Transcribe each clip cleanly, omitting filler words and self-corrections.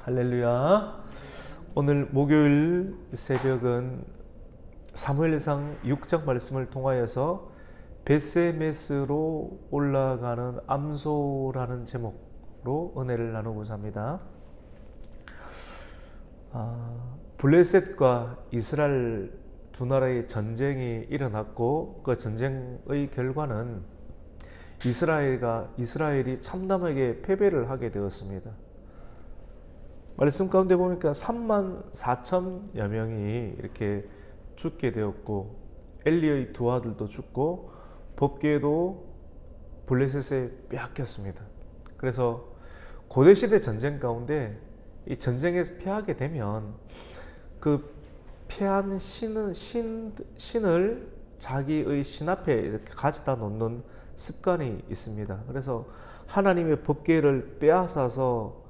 할렐루야. 오늘 목요일 새벽은 사무엘상 6장 말씀을 통하여서 베세메스로 올라가는 암소라는 제목으로 은혜를 나누고자 합니다. 블레셋과 이스라엘 두 나라의 전쟁이 일어났고 그 전쟁의 결과는 이스라엘이 참담하게 패배를 하게 되었습니다. 말씀 가운데 보니까 34,000여 명이 이렇게 죽게 되었고 엘리의 두 아들도 죽고 법궤도 블레셋에 빼앗겼습니다. 그래서 고대시대 전쟁 가운데 이 전쟁에서 패하게 되면 그 패한 신을 자기의 신 앞에 이렇게 가져다 놓는 습관이 있습니다. 그래서 하나님의 법궤를 빼앗아서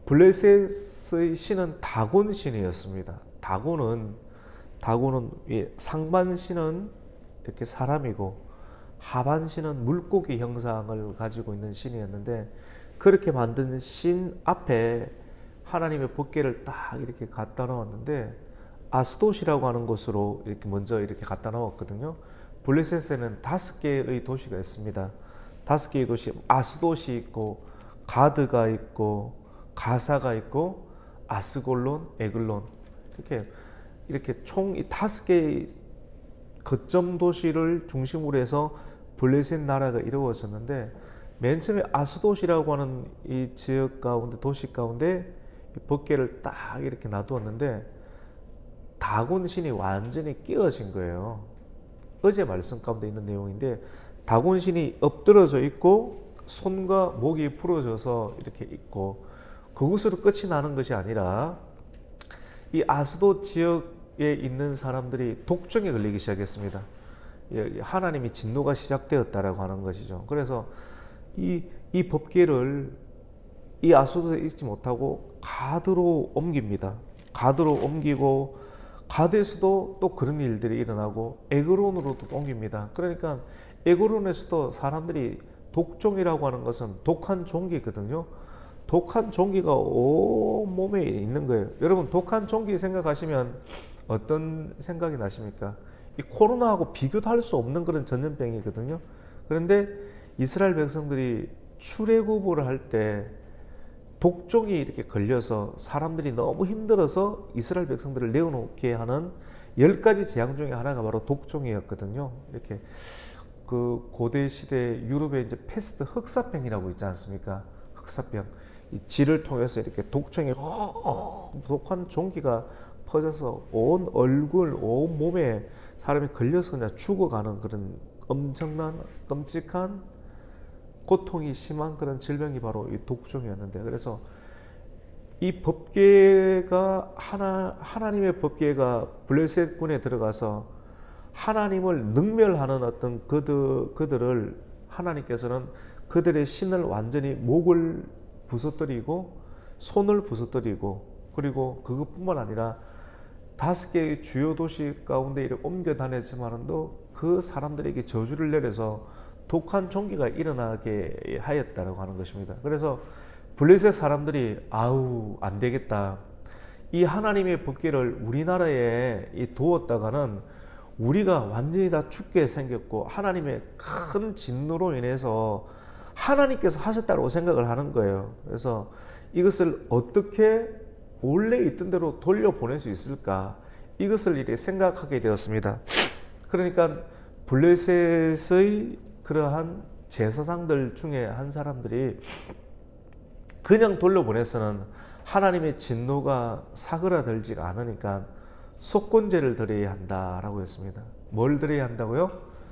블레셋의 신은 다곤 신이었습니다. 다곤은 상반 신은 이렇게 사람이고 하반 신은 물고기 형상을 가지고 있는 신이었는데, 그렇게 만든 신 앞에 하나님의 법궤를 딱 이렇게 갖다 놓았는데 아스돗이라고 하는 곳으로 이렇게 먼저 이렇게 갖다 놓았거든요. 블레셋에는 5개의 도시가 있습니다. 5개의 도시, 아스돗이 있고 가드가 있고 가사가 있고 아스골론, 에글론, 이렇게 총 이 5개의 거점 도시를 중심으로 해서 블레셋 나라가 이루어졌는데, 맨 처음에 아스돗이라고 하는 이 지역 가운데, 도시 가운데 법궤를 딱 이렇게 놔두었는데 다곤 신이 완전히 끼어진 거예요. 어제 말씀 가운데 있는 내용인데, 다곤 신이 엎드러져 있고 손과 목이 부러져서 이렇게 있고, 그것으로 끝이 나는 것이 아니라 이 아스돗 지역에 있는 사람들이 독종에 걸리기 시작했습니다. 하나님이 진노가 시작되었다라고 하는 것이죠. 그래서 이 법궤를 이 아스돗에 있지 못하고 가드로 옮깁니다. 가드로 옮기고 가드에서도 또 그런 일들이 일어나고 에그론으로도 옮깁니다. 그러니까 에그론에서도 사람들이, 독종이라고 하는 것은 독한 종기거든요. 독한 종기가 온 몸에 있는 거예요. 여러분, 독한 종기 생각하시면 어떤 생각이 나십니까? 이 코로나하고 비교도 할 수 없는 그런 전염병이거든요. 그런데 이스라엘 백성들이 출애굽을 할 때 독종이 이렇게 걸려서 사람들이 너무 힘들어서 이스라엘 백성들을 내어놓게 하는 10가지 재앙 중에 하나가 바로 독종이었거든요. 이렇게 그 고대 시대 유럽에 이제 패스트, 흑사병이라고 있지 않습니까? 흑사병. 이 쥐를 통해서 이렇게 독종이 독한 종기가 퍼져서 온 얼굴, 온 몸에 사람이 걸려서 그냥 죽어가는 그런 엄청난 끔찍한 고통이 심한 그런 질병이 바로 이 독종이었는데, 그래서 이 법궤가 하나님의 법궤가 블레셋군에 들어가서 하나님을 능멸하는 어떤 그들을 하나님께서는 그들의 신을 완전히 목을 부서뜨리고 손을 부서뜨리고, 그리고 그것뿐만 아니라 5개의 주요 도시 가운데 이렇게 옮겨 다녔지만도 그 사람들에게 저주를 내려서 독한 종기가 일어나게 하였다라고 하는 것입니다. 그래서 블레셋 사람들이 아우 안 되겠다, 이 하나님의 법궤를 우리나라에 두었다가는 우리가 완전히 다 죽게 생겼고 하나님의 큰 진노로 인해서 하나님께서 하셨다고 생각을 하는 거예요. 그래서 이것을 어떻게 원래 있던 대로 돌려보낼 수 있을까, 이것을 이렇게 생각하게 되었습니다. 그러니까 블레셋의 그러한 제사장들 중에 한 사람들이 그냥 돌려보내서는 하나님의 진노가 사그라들지가 않으니까 속건제를 드려야 한다라고 했습니다. 뭘 드려야 한다고요?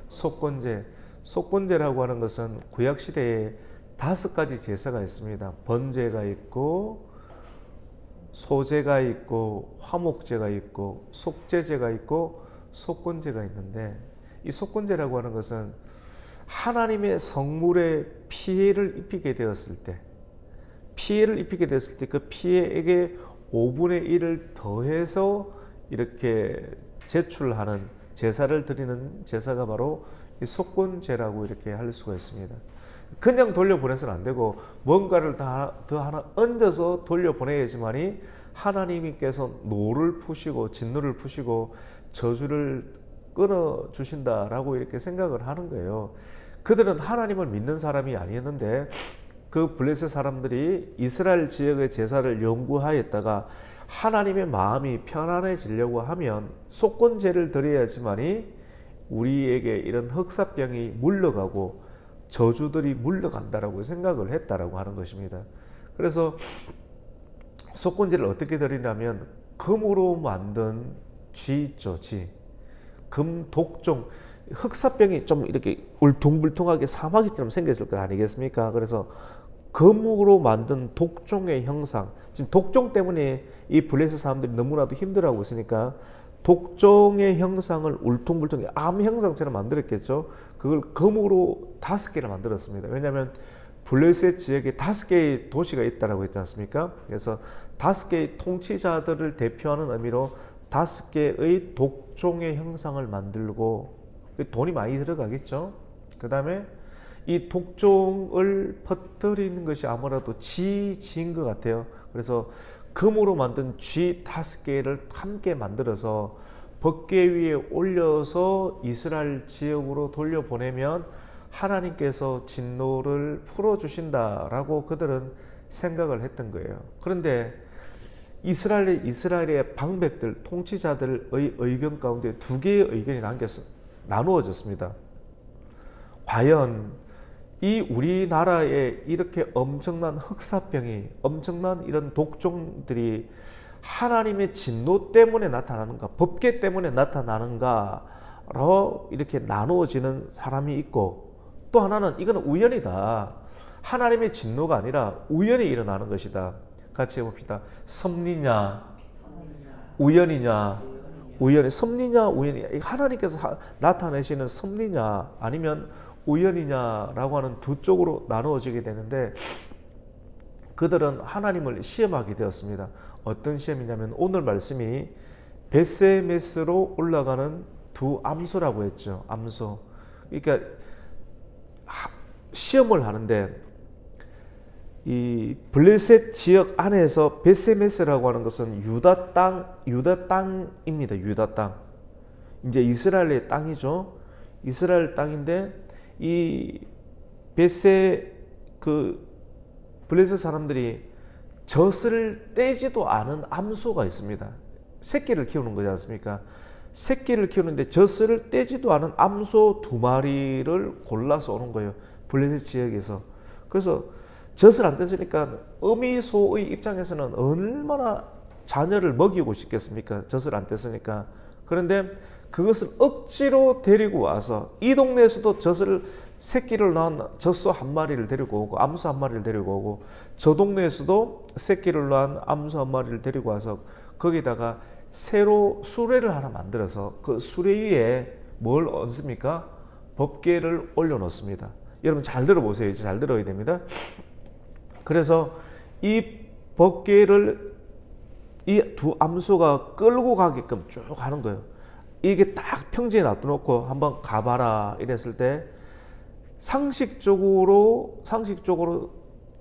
속건제. 속건제라고 하는 것은 구약시대에 5가지 제사가 있습니다. 번제가 있고 소제가 있고 화목제가 있고 속죄제가 있고 속건제가 있는데, 이 속건제라고 하는 것은 하나님의 성물에 피해를 입히게 되었을 때 그 피해에게 5분의 1을 더해서 이렇게 제출하는 제사를 드리는 제사가 바로 이 속건제라고 이렇게 할 수가 있습니다. 그냥 돌려보내서는 안 되고 뭔가를 더 하나 얹어서 돌려보내야지만이 하나님께서 노를 푸시고 진노를 푸시고 저주를 끊어주신다라고 이렇게 생각을 하는 거예요. 그들은 하나님을 믿는 사람이 아니었는데 그 블레셋 사람들이 이스라엘 지역의 제사를 연구하였다가 하나님의 마음이 편안해지려고 하면 속건제를 드려야지만이 우리에게 이런 흑사병이 물러가고 저주들이 물러간다라고 생각을 했다라고 하는 것입니다. 그래서 속건제를 어떻게 드리냐면 금으로 만든 쥐 있죠, 쥐. 금 독종. 흑사병이 좀 이렇게 울퉁불퉁하게 사마귀처럼 생겼을 거 아니겠습니까? 그래서 금으로 만든 독종의 형상. 지금 독종 때문에 이 블레셋 사람들이 너무나도 힘들어하고 있으니까 독종의 형상을 울퉁불퉁 암 형상처럼 만들었겠죠. 그걸 금으로 5개를 만들었습니다. 왜냐하면 블레셋 지역에 5개의 도시가 있다고 했지 않습니까? 그래서 5개의 통치자들을 대표하는 의미로 5개의 독종의 형상을 만들고 돈이 많이 들어가겠죠. 그 다음에 이 독종을 퍼뜨리는 것이 아무래도 지인 것 같아요. 그래서 금으로 만든 쥐 5개를 함께 만들어서 법궤 위에 올려서 이스라엘 지역으로 돌려보내면 하나님께서 진노를 풀어주신다라고 그들은 생각을 했던 거예요. 그런데 이스라엘의 방백들, 통치자들의 의견 가운데 2개의 의견이 나누어졌습니다. 과연 이 우리나라에 이렇게 엄청난 흑사병이, 엄청난 이런 독종들이 하나님의 진노 때문에 나타나는가, 법궤 때문에 나타나는가로 이렇게 나누어지는 사람이 있고, 또 하나는 이거는 우연이다. 하나님의 진노가 아니라 우연히 일어나는 것이다. 같이 해봅시다. 섭리냐, 우연이냐, 우연이 섭리냐, 우연이냐. 하나님께서 나타내시는 섭리냐, 아니면 우연이냐라고 하는 2쪽으로 나누어지게 되는데, 그들은 하나님을 시험하게 되었습니다. 어떤 시험이냐면 오늘 말씀이 벳세메스로 올라가는 2 암소라고 했죠. 암소. 그러니까 시험을 하는데, 이 블레셋 지역 안에서 벳세메스라고 하는 것은 유다 땅입니다. 유다 땅. 이제 이스라엘의 땅이죠. 이스라엘 땅인데 이 블레셋 사람들이 젖을 떼지도 않은 암소가 있습니다. 새끼를 키우는 거지 않습니까? 새끼를 키우는데 젖을 떼지도 않은 암소 2마리를 골라서 오는 거예요. 블레셋 지역에서. 그래서 젖을 안 뗐으니까 어미소의 입장에서는 얼마나 자녀를 먹이고 싶겠습니까? 젖을 안 뗐으니까. 그런데 그것을 억지로 데리고 와서 이 동네에서도 새끼를 낳은 젖소 1마리를 데리고 오고 암소 1마리를 데리고 오고, 저 동네에서도 새끼를 낳은 암소 1마리를 데리고 와서 거기다가 새로 수레를 하나 만들어서 그 수레 위에 뭘 얹습니까? 법궤를 올려놓습니다. 여러분 잘 들어보세요. 이제 잘 들어야 됩니다. 그래서 이 법궤를 이 2 암소가 끌고 가게끔 쭉 가는 거예요. 이게 딱 평지에 놔둬놓고 한번 가봐라 이랬을 때 상식적으로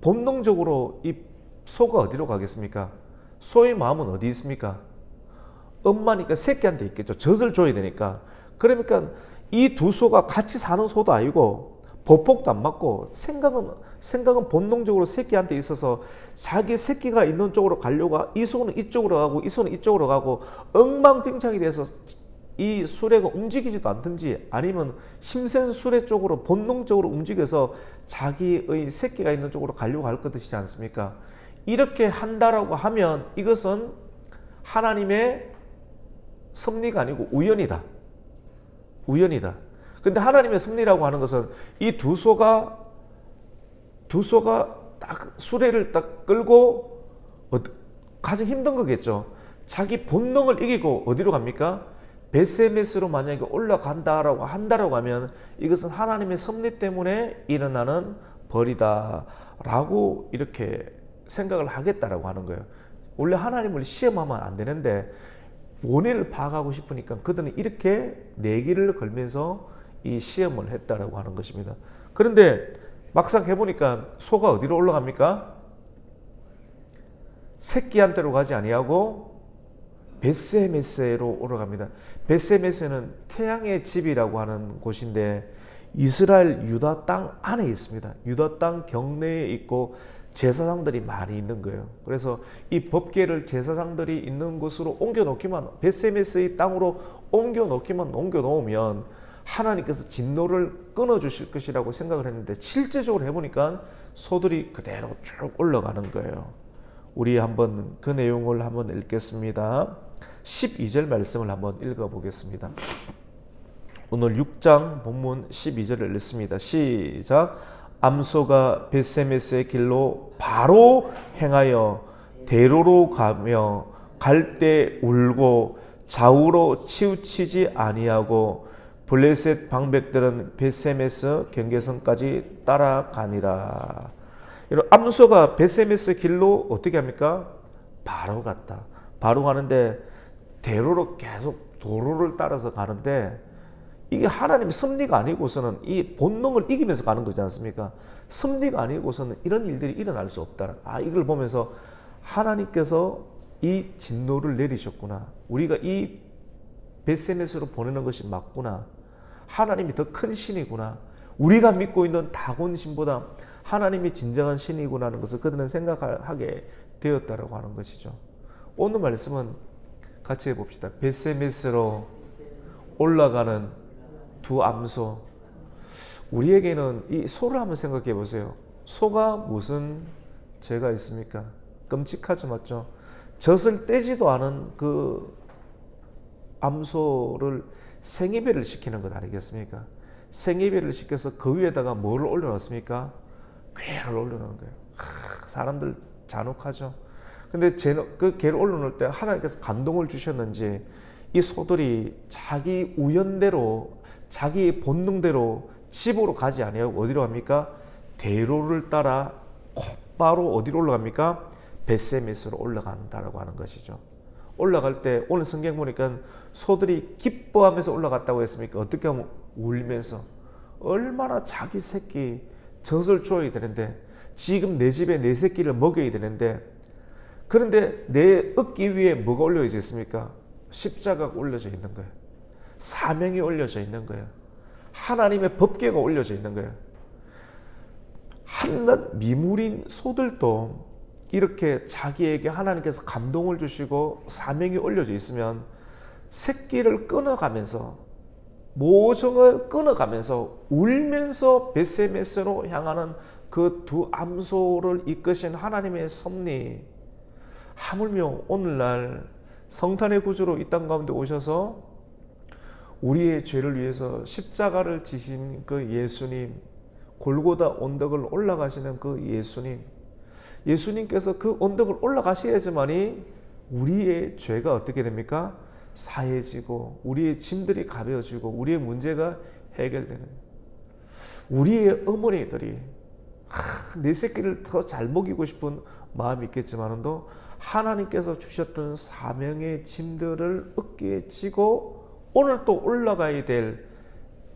본능적으로 이 소가 어디로 가겠습니까? 소의 마음은 어디 있습니까? 엄마니까 새끼한테 있겠죠. 젖을 줘야 되니까. 그러니까 이 2 소가 같이 사는 소도 아니고 보폭도 안 맞고 생각은 본능적으로 새끼한테 있어서 자기 새끼가 있는 쪽으로 가려고, 이 소는 이쪽으로 가고 이 소는 이쪽으로 가고 엉망진창이 돼서 이 수레가 움직이지도 않든지 아니면 힘센 수레 쪽으로 본능적으로 움직여서 자기의 새끼가 있는 쪽으로 가려고 할 것이지 않습니까? 이렇게 한다라고 하면 이것은 하나님의 섭리가 아니고 우연이다. 우연이다. 근데 하나님의 섭리라고 하는 것은 이 2 소가 딱 수레를 딱 끌고 가장 힘든 거겠죠. 자기 본능을 이기고 어디로 갑니까? 벳세메스로 만약에 올라간다라고 한다라고 하면 이것은 하나님의 섭리 때문에 일어나는 벌이다라고 이렇게 생각을 하겠다라고 하는 거예요. 원래 하나님을 시험하면 안 되는데 원인을 파악하고 싶으니까 그들은 이렇게 내기를 걸면서 이 시험을 했다라고 하는 것입니다. 그런데 막상 해보니까 소가 어디로 올라갑니까? 새끼한테로 가지 아니하고 벳세메스로 올라갑니다. 벳세메스는 태양의 집이라고 하는 곳인데 이스라엘 유다 땅 안에 있습니다. 유다 땅 경내에 있고 제사장들이 많이 있는 거예요. 그래서 이 법궤를 제사장들이 있는 곳으로 옮겨 놓기만, 벳세메스의 땅으로 옮겨 놓으면 하나님께서 진노를 끊어 주실 것이라고 생각을 했는데 실제적으로 해보니까 소들이 그대로 쭉 올라가는 거예요. 우리 한번 그 내용을 한번 읽겠습니다. 12절 말씀을 한번 읽어보겠습니다. 오늘 6장 본문 12절을 읽습니다. 시작. 암소가 벳세메스의 길로 바로 행하여 대로로 가며 갈 때 울고 좌우로 치우치지 아니하고 블레셋 방백들은 벳세메스 경계선까지 따라가니라. 암소가 벳세메스 길로 어떻게 합니까? 바로 갔다. 바로 가는데 대로로 계속 도로를 따라서 가는데 이게 하나님의 섭리가 아니고서는 이 본능을 이기면서 가는 거지 않습니까? 섭리가 아니고서는 이런 일들이 일어날 수 없다. 이걸 보면서 하나님께서 이 진노를 내리셨구나. 우리가 이 벳세메스로 보내는 것이 맞구나. 하나님이 더 큰 신이구나. 우리가 믿고 있는 다곤 신보다 하나님이 진정한 신이구나 하는 것을 그들은 생각하게 되었다라고 하는 것이죠. 오늘 말씀은 같이 해봅시다. 벳세메스로 올라가는 두 암소. 우리에게는 이 소를 한번 생각해 보세요. 소가 무슨 죄가 있습니까? 끔찍하죠, 맞죠? 젖을 떼지도 않은 그 암소를 생이별을 시키는 것 아니겠습니까? 생이별을 시켜서 그 위에다가 뭐를 올려놨습니까? 괴를 올려놓은 거예요. 사람들 잔혹하죠. 근데 그 괴를 올려놓을 때 하나님께서 감동을 주셨는지 이 소들이 자기 우연대로 자기 본능대로 집으로 가지 아니하고 어디로 갑니까? 대로를 따라 곧바로 어디로 올라갑니까? 벳세메스로 올라간다라고 하는 것이죠. 올라갈 때 오늘 성경 보니까 소들이 기뻐하면서 올라갔다고 했습니까? 어떻게 하면 울면서. 얼마나 자기 새끼 젖을 줘야 되는데 지금 내 집에 내 새끼를 먹여야 되는데 그런데 내 어깨 위에 뭐가 올려져 있습니까? 십자가가 올려져 있는 거예요. 사명이 올려져 있는 거예요. 하나님의 법궤가 올려져 있는 거예요. 한낱 미물인 소들도 이렇게 자기에게 하나님께서 감동을 주시고 사명이 올려져 있으면 새끼를 끊어가면서 모정을 끊어가면서 울면서 벳세메스로 향하는 그 두 암소를 이끄신 하나님의 섭리, 하물며 오늘날 성탄의 구주로 이 땅 가운데 오셔서 우리의 죄를 위해서 십자가를 지신 그 예수님, 골고다 언덕을 올라가시는 그 예수님, 예수님께서 그 언덕을 올라가셔야지만이 우리의 죄가 어떻게 됩니까? 사해지고 우리의 짐들이 가벼워지고 우리의 문제가 해결되는. 우리의 어머니들이 내 새끼를 더 잘 먹이고 싶은 마음이 있겠지만도 하나님께서 주셨던 사명의 짐들을 어깨에 지고 오늘 또 올라가야 될,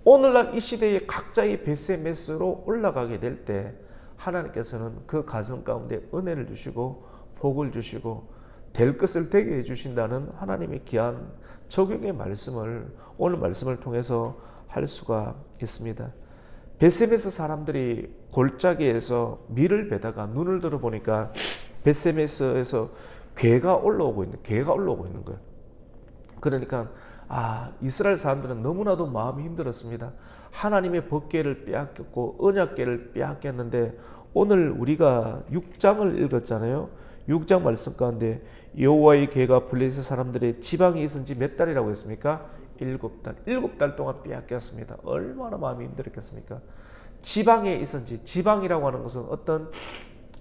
오늘날 이 시대의 각자의 벳세메스로 올라가게 될 때 하나님께서는 그 가정 가운데 은혜를 주시고 복을 주시고 될 것을 되게 해주신다는 하나님의 귀한 적용의 말씀을 오늘 말씀을 통해서 할 수가 있습니다. 벳세메스 사람들이 골짜기에서 밀을 베다가 눈을 들어보니까 벳세메스에서 괴가 올라오고 있는 거예요. 그러니까 이스라엘 사람들은 너무나도 마음이 힘들었습니다. 하나님의 법궤를 빼앗겼고 언약궤를 빼앗겼는데 오늘 우리가 6장을 읽었잖아요. 6장 말씀 가운데 여호와의 궤가 블레셋 사람들의 지방에 있은 지 몇 달이라고 했습니까? 7달. 7달 동안 빼앗겼습니다. 얼마나 마음이 힘들었겠습니까? 지방에 있은 지, 지방이라고 하는 것은 어떤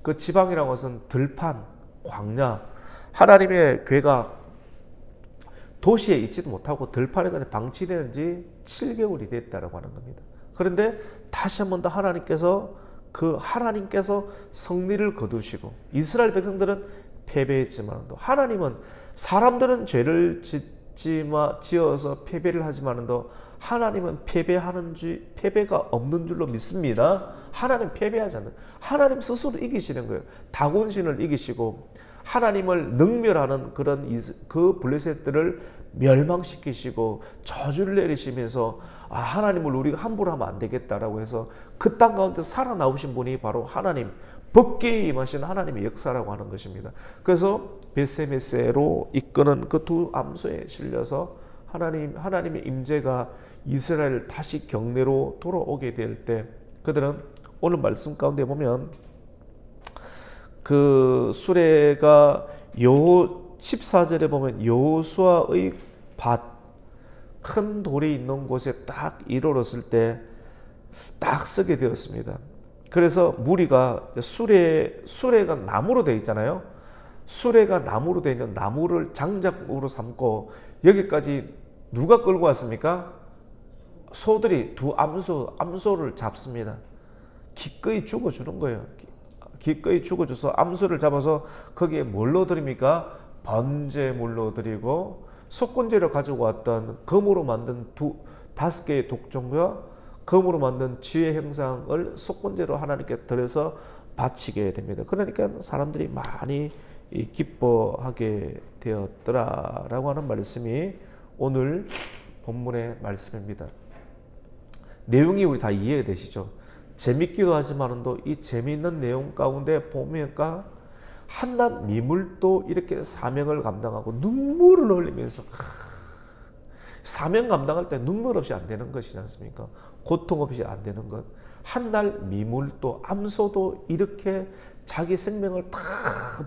그 지방이라고 하는 것은 들판, 광야, 하나님의 궤가 도시에 있지도 못하고 들판에 그냥 방치되는 지 7개월이 됐다라고 하는 겁니다. 그런데 다시 한 번 더 하나님께서 성리를 거두시고 이스라엘 백성들은 패배했지만도 하나님은 사람들은 죄를 지어서 패배를 하지만도 하나님은 패배가 없는 줄로 믿습니다. 하나님 패배하지 않는, 하나님 스스로 이기시는 거예요. 다곤신을 이기시고 하나님을 능멸하는 그 블레셋들을 멸망시키시고 저주를 내리시면서 하나님을 우리가 함부로 하면 안 되겠다라고 해서 그 땅 가운데 살아나오신 분이 바로 하나님, 법궤에 임하신 하나님의 역사라고 하는 것입니다. 그래서 벳세메스로 이끄는 그 두 암소에 실려서 하나님의 임재가 이스라엘 다시 경내로 돌아오게 될 때, 그들은 오늘 말씀 가운데 보면 그 수레가 14절에 보면 여호수아의 밭, 큰 돌이 있는 곳에 딱 이르렀을 때 딱 서게 되었습니다. 그래서 무리가 수레가 나무로 되어 있잖아요. 수레가 나무로 되어 있는 나무를 장작으로 삼고 여기까지 누가 끌고 왔습니까? 소들이 두 암소를 잡습니다. 기꺼이 죽어주는 거예요. 기꺼이 죽어줘서 암소를 잡아서 거기에 뭘 넣어드립니까? 번제물로 드리고 속건제로 가지고 왔던 금으로 만든 5개의 독종과 금으로 만든 지혜 형상을 속건제로 하나님께 드려서 바치게 됩니다. 그러니까 사람들이 많이 기뻐하게 되었더라라고 하는 말씀이 오늘 본문의 말씀입니다. 내용이 우리 다 이해가 되시죠? 재밌기도 하지만도 이 재미있는 내용 가운데 보니까 한낱 미물도 이렇게 사명을 감당하고 눈물을 흘리면서, 사명 감당할 때 눈물 없이 안 되는 것이지 않습니까? 고통 없이 안 되는 것. 한낱 미물도, 암소도 이렇게 자기 생명을 다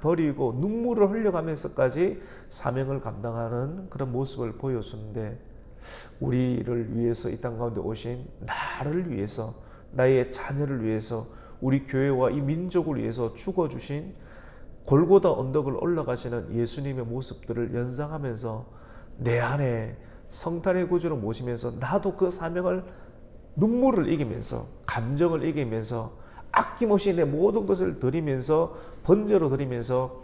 버리고 눈물을 흘려가면서까지 사명을 감당하는 그런 모습을 보여주는데, 우리를 위해서 이 땅 가운데 오신, 나를 위해서, 나의 자녀를 위해서, 우리 교회와 이 민족을 위해서 죽어주신 골고다 언덕을 올라가시는 예수님의 모습들을 연상하면서 내 안에 성탄의 구주를 모시면서 나도 그 사명을, 눈물을 이기면서, 감정을 이기면서, 아낌없이 내 모든 것을 드리면서, 번제로 드리면서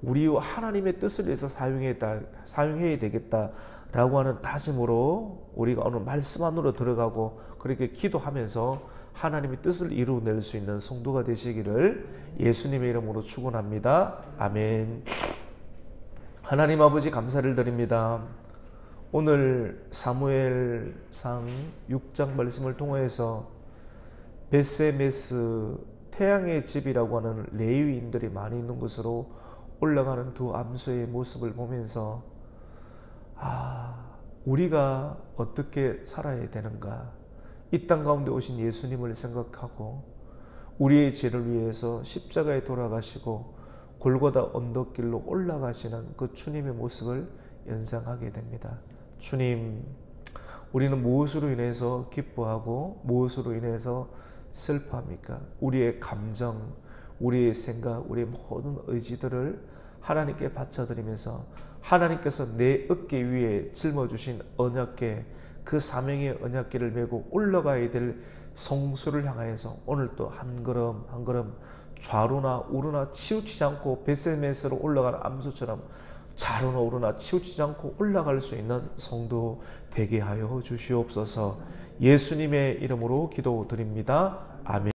우리와 하나님의 뜻을 위해서 사용해야 되겠다라고 하는 다짐으로 우리가 오늘 말씀 안으로 들어가고 그렇게 기도하면서 하나님의 뜻을 이루어낼 수 있는 성도가 되시기를 예수님의 이름으로 축원합니다. 아멘. 하나님 아버지 감사를 드립니다. 오늘 사무엘상 6장 말씀을 통해서 벳세메스, 태양의 집이라고 하는 레위인들이 많이 있는 곳으로 올라가는 두 암소의 모습을 보면서 우리가 어떻게 살아야 되는가, 이 땅 가운데 오신 예수님을 생각하고 우리의 죄를 위해서 십자가에 돌아가시고 골고다 언덕길로 올라가시는 그 주님의 모습을 연상하게 됩니다. 주님, 우리는 무엇으로 인해서 기뻐하고 무엇으로 인해서 슬퍼합니까? 우리의 감정, 우리의 생각, 우리의 모든 의지들을 하나님께 바쳐드리면서 하나님께서 내 어깨 위에 짊어주신 언약궤, 그 사명의 언약궤를 메고 올라가야 될 성소를 향하여서 오늘도 한 걸음 한 걸음 좌로나 우로나 치우치지 않고 벳세메스로 올라가는 암소처럼 좌로나 우로나 치우치지 않고 올라갈 수 있는 성도 되게 하여 주시옵소서. 예수님의 이름으로 기도드립니다. 아멘.